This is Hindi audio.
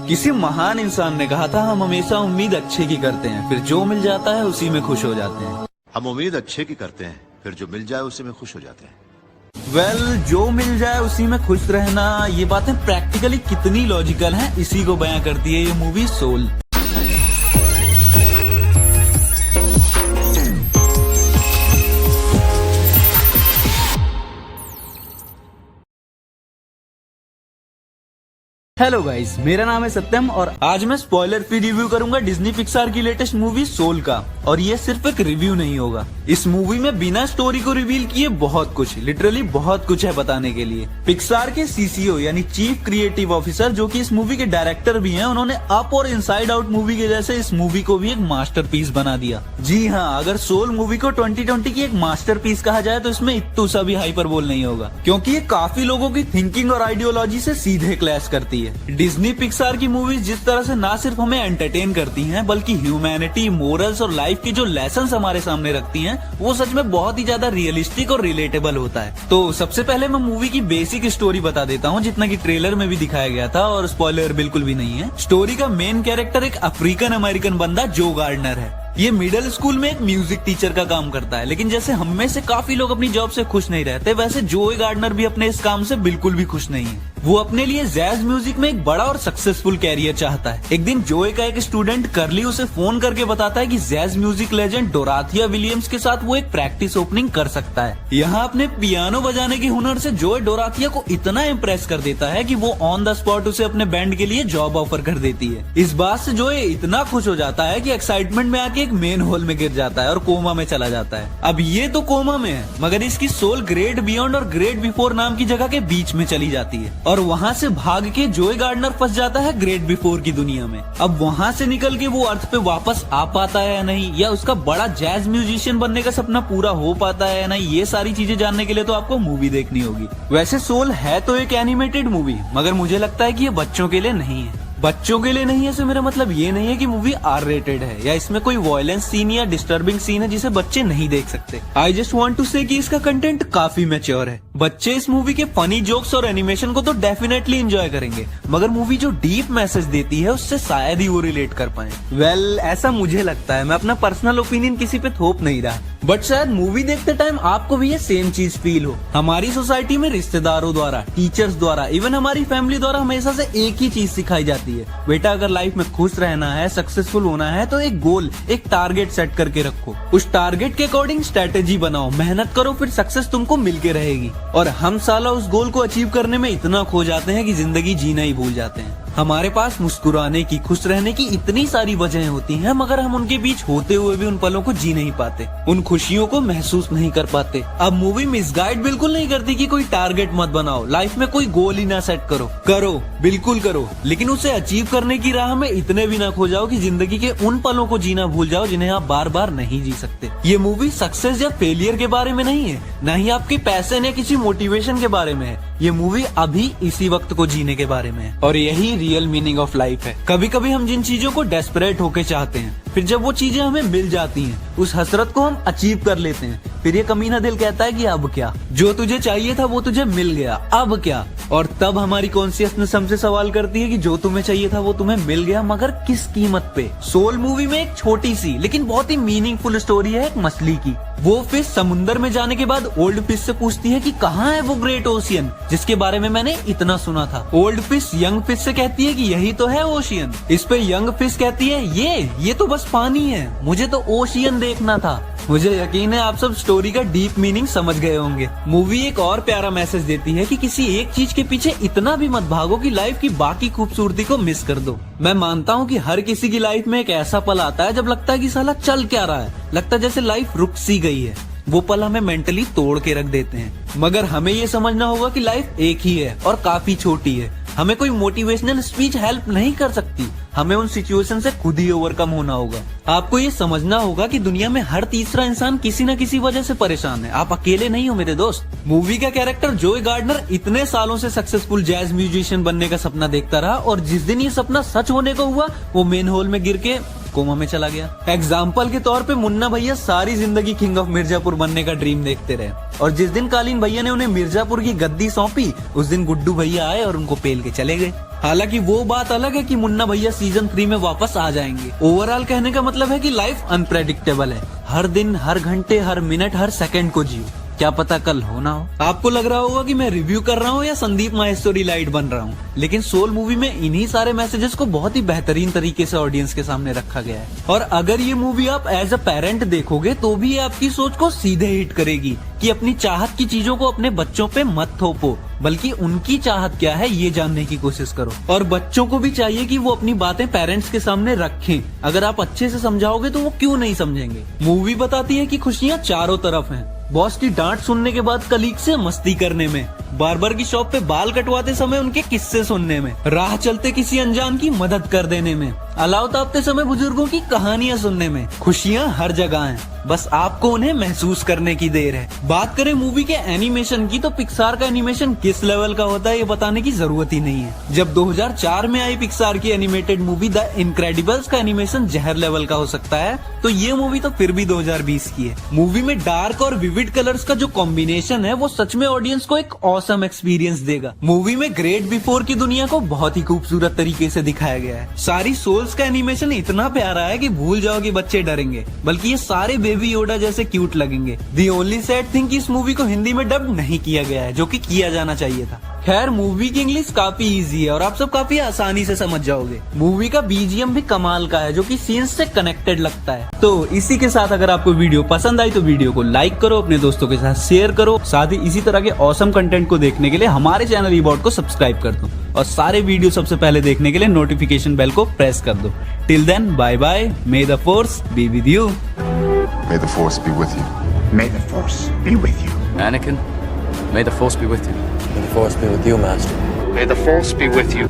किसी महान इंसान ने कहा था, हम हमेशा उम्मीद अच्छे की करते हैं, फिर जो मिल जाता है उसी में खुश हो जाते हैं। हम उम्मीद अच्छे की करते हैं, फिर जो मिल जाए उसी में खुश हो जाते हैं। जो मिल जाए उसी में खुश रहना, ये बातें प्रैक्टिकली कितनी लॉजिकल हैं, इसी को बयां करती है ये मूवी सोल। हेलो गाइस, मेरा नाम है सत्यम और आज मैं स्पॉइलर फ्री रिव्यू करूंगा डिज्नी पिक्सार की लेटेस्ट मूवी सोल का। और ये सिर्फ एक रिव्यू नहीं होगा, इस मूवी में बिना स्टोरी को रिवील किए बहुत कुछ, लिटरली बहुत कुछ है बताने के लिए। पिक्सार के सीसीओ यानी चीफ क्रिएटिव ऑफिसर, जो कि इस मूवी के डायरेक्टर भी हैं, उन्होंने अप और इनसाइड आउट मूवी के जैसे इस मूवी को भी एक मास्टरपीस बना दिया। जी हाँ, अगर सोल मूवी को 2020 की एक मास्टरपीस कहा जाए तो इसमें इत्तू सा भी हाइपरबोल नहीं होगा, क्योंकि ये काफी लोगों की थिंकिंग और आइडियोलॉजी से सीधे क्लैश करती है। डिज्नी पिक्सार की मूवीज जिस तरह से ना सिर्फ हमें एंटरटेन करती हैं, बल्कि ह्यूमैनिटी, मोरल्स और लाइफ के जो लेसन्स हमारे सामने रखती हैं, वो सच में बहुत ही ज्यादा रियलिस्टिक और रिलेटेबल होता है। तो सबसे पहले मैं मूवी की बेसिक स्टोरी बता देता हूँ, जितना कि ट्रेलर में भी दिखाया गया था और स्पॉइलर बिल्कुल भी नहीं है। स्टोरी का मेन कैरेक्टर एक अफ्रीकन अमेरिकन बंदा जो गार्डनर है। ये मिडिल स्कूल में एक म्यूजिक टीचर का काम करता है, लेकिन जैसे हम में से काफी लोग अपनी जॉब से खुश नहीं रहते, वैसे जोए गार्डनर भी अपने इस काम से बिल्कुल भी खुश नहीं है। वो अपने लिए जैज म्यूजिक में एक बड़ा और सक्सेसफुल कैरियर चाहता है। एक दिन जोए का एक स्टूडेंट करली उसे फोन करके बताता है कि जैज म्यूजिक लेजेंड डोराथिया विलियम्स के साथ वो एक प्रैक्टिस ओपनिंग कर सकता है। यहाँ अपने पियानो बजाने के हुनर से जोए डोराथिया को इतना इम्प्रेस कर देता है कि वो ऑन द स्पॉट उसे अपने बैंड के लिए जॉब ऑफर कर देती है। इस बात से जोए इतना खुश हो जाता है कि एक्साइटमेंट में आके एक मेन होल में गिर जाता है और कोमा में चला जाता है। अब ये तो कोमा में है, मगर इसकी सोल ग्रेट बियॉन्ड और ग्रेट बिफोर नाम की जगह के बीच में चली जाती है और वहाँ से भाग के जोए गार्डनर फंस जाता है ग्रेट बिफोर की दुनिया में। अब वहाँ से निकल के वो अर्थ पे वापस आ पाता है या नहीं, या उसका बड़ा जैज म्यूजिशियन बनने का सपना पूरा हो पाता है या नहीं, ये सारी चीजें जानने के लिए तो आपको मूवी देखनी होगी। वैसे सोल है तो एक एनिमेटेड मूवी, मगर मुझे लगता है कि ये बच्चों के लिए नहीं है। बच्चों के लिए नहीं है से मेरा मतलब ये नहीं है कि मूवी आर रेटेड है या इसमें कोई वायलेंस सीन या डिस्टर्बिंग सीन है जिसे बच्चे नहीं देख सकते। आई जस्ट वांट टू से कि इसका कंटेंट काफी मैच्योर है। बच्चे इस मूवी के फनी जोक्स और एनिमेशन को तो डेफिनेटली एंजॉय करेंगे, मगर मूवी जो डीप मैसेज देती है उससे शायद ही वो रिलेट कर पाए। ऐसा मुझे लगता है, मैं अपना पर्सनल ओपिनियन किसी पे थोप नहीं रहा, बट शायद मूवी देखते टाइम आपको भी ये सेम चीज फील हो। हमारी सोसाइटी में रिश्तेदारों द्वारा, टीचर्स द्वारा, इवन हमारी फैमिली द्वारा हमेशा से एक ही चीज सिखाई जाती है, बेटा अगर लाइफ में खुश रहना है, सक्सेसफुल होना है, तो एक गोल, एक टारगेट सेट करके रखो, उस टारगेट के अकॉर्डिंग स्ट्रेटेजी बनाओ, मेहनत करो, फिर सक्सेस तुमको मिलके रहेगी। और हम साला उस गोल को अचीव करने में इतना खो जाते हैं कि जिंदगी जीना ही भूल जाते हैं। हमारे पास मुस्कुराने की, खुश रहने की इतनी सारी वजहें होती हैं, मगर हम उनके बीच होते हुए भी उन पलों को जी नहीं पाते, उन खुशियों को महसूस नहीं कर पाते। अब मूवी मिसगाइड बिल्कुल नहीं करती कि कोई टारगेट मत बनाओ, लाइफ में कोई गोल ही ना सेट करो, बिल्कुल करो, लेकिन उसे अचीव करने की राह में इतने भी ना खो जाओ कि जिंदगी के उन पलों को जीना भूल जाओ जिन्हें आप बार बार नहीं जी सकते। ये मूवी सक्सेस या फेलियर के बारे में नहीं है, न ही आपके पैसे या किसी मोटिवेशन के बारे में है। ये मूवी अभी इसी वक्त को जीने के बारे में है, और यही रियल मीनिंग ऑफ लाइफ है। कभी कभी हम जिन चीजों को डेस्परेट होके चाहते हैं, फिर जब वो चीजें हमें मिल जाती हैं, उस हसरत को हम अचीव कर लेते हैं, फिर ये कमीना दिल कहता है कि अब क्या, जो तुझे चाहिए था वो तुझे मिल गया, अब क्या। और तब हमारी कॉन्शियसनेस हमसे सवाल करती है कि जो तुम्हें चाहिए था वो तुम्हें मिल गया, मगर किस कीमत पे। सोल मूवी में एक छोटी सी लेकिन बहुत ही मीनिंगफुल स्टोरी है एक मछली की। वो फिश समुंदर में जाने के बाद ओल्ड फिश से पूछती है कि कहाँ है वो ग्रेट ओशियन जिसके बारे में मैंने इतना सुना था। ओल्ड फिश यंग फिश से कहती है कि यही तो है ओशियन। इस पे यंग फिश कहती है ये तो बस पानी है, मुझे तो ओशियन देखना था। मुझे यकीन है आप सब स्टोरी का डीप मीनिंग समझ गए होंगे। मूवी एक और प्यारा मैसेज देती है कि किसी एक चीज के पीछे इतना भी मत भागो कि लाइफ की बाकी खूबसूरती को मिस कर दो। मैं मानता हूँ कि हर किसी की लाइफ में एक ऐसा पल आता है जब लगता है कि साला चल क्या रहा है, लगता है जैसे लाइफ रुक सी गई है। वो पल हमें मेंटली तोड़ के रख देते हैं, मगर हमें ये समझना होगा कि लाइफ एक ही है और काफी छोटी है। हमें कोई मोटिवेशनल स्पीच हेल्प नहीं कर सकती, हमें उन सिचुएशन से खुद ही ओवरकम होना होगा। आपको ये समझना होगा कि दुनिया में हर तीसरा इंसान किसी न किसी वजह से परेशान है, आप अकेले नहीं हो मेरे दोस्त। मूवी का कैरेक्टर जोए गार्डनर इतने सालों से सक्सेसफुल जैज म्यूजिशियन बनने का सपना देखता रहा, और जिस दिन ये सपना सच होने को हुआ, वो मेन होल में गिर के कोमा में चला गया। एग्जाम्पल के तौर पे मुन्ना भैया सारी जिंदगी किंग ऑफ मिर्जापुर बनने का ड्रीम देखते रहे, और जिस दिन कालीन भैया ने उन्हें मिर्जापुर की गद्दी सौंपी, उस दिन गुड्डू भैया आए और उनको पेल के चले गए। हालांकि वो बात अलग है कि मुन्ना भैया सीजन 3 में वापस आ जाएंगे। ओवरऑल कहने का मतलब है कि लाइफ अनप्रेडिक्टेबल है। हर दिन, हर घंटे, हर मिनट, हर सेकंड को जियो, क्या पता कल हो ना हो। आपको लग रहा होगा कि मैं रिव्यू कर रहा हूँ या संदीप माहेश्वरी लाइट बन रहा हूँ, लेकिन सोल मूवी में इन्हीं सारे मैसेजेस को बहुत ही बेहतरीन तरीके से ऑडियंस के सामने रखा गया है। और अगर ये मूवी आप एज अ पेरेंट देखोगे तो भी ये आपकी सोच को सीधे हिट करेगी कि अपनी चाहत की चीजों को अपने बच्चों पे मत थोपो, बल्कि उनकी चाहत क्या है ये जानने की कोशिश करो। और बच्चों को भी चाहिए कि वो अपनी बातें पेरेंट्स के सामने रखें। अगर आप अच्छे से समझाओगे तो वो क्यों नहीं समझेंगे। मूवी बताती है कि खुशियाँ चारों तरफ हैं। बॉस की डांट सुनने के बाद कलीग से मस्ती करने में, बार्बर की शॉप पे बाल कटवाते समय उनके किस्से सुनने में, राह चलते किसी अनजान की मदद कर देने में, अलाव तापते समय बुजुर्गों की कहानियां सुनने में। खुशियां हर जगह हैं, बस आपको उन्हें महसूस करने की देर है। बात करें मूवी के एनिमेशन की तो पिक्सार का एनिमेशन किस लेवल का होता है ये बताने की जरूरत ही नहीं है। जब 2004 में आई पिक्सार की एनिमेटेड मूवी द इनक्रेडिबल्स का एनिमेशन जहर लेवल का हो सकता है, तो ये मूवी तो फिर भी 2020 की है। मूवी में डार्क और विविड कलर्स का जो कॉम्बिनेशन है वो सच में ऑडियंस को एक ऑसम एक्सपीरियंस देगा। मूवी में ग्रेट बिफोर की दुनिया को बहुत ही खूबसूरत तरीके से दिखाया गया है। सारी सोल्स का एनिमेशन इतना प्यारा है कि भूल जाओ कि बच्चे डरेंगे, बल्कि ये सारे बेबी योडा जैसे क्यूट लगेंगे। दी ओनली सैड थिंग कि इस मूवी को हिंदी में डब नहीं किया गया है, जो कि किया जाना चाहिए था। खैर, मूवी की इंग्लिश काफी इजी है और आप सब काफी आसानी से समझ जाओगे। मूवी का बीजीएम भी कमाल का है, जो कि सीन्स से कनेक्टेड लगता है। तो इसी के साथ अगर आपको वीडियो पसंद आई तो वीडियो को लाइक करो, अपने दोस्तों के साथ शेयर करो। साथ ही इसी तरह के ऑसम कंटेंट को देखने के लिए हमारे चैनल ईबॉट को सब्सक्राइब कर दो और सारे वीडियो सबसे पहले देखने के लिए नोटिफिकेशन बेल को प्रेस कर दो। Till then, bye bye, may the force be with you. May the Force be with you. May the Force be with you. Anakin, may the Force be with you. May the Force be with you, Master. May the Force be with you.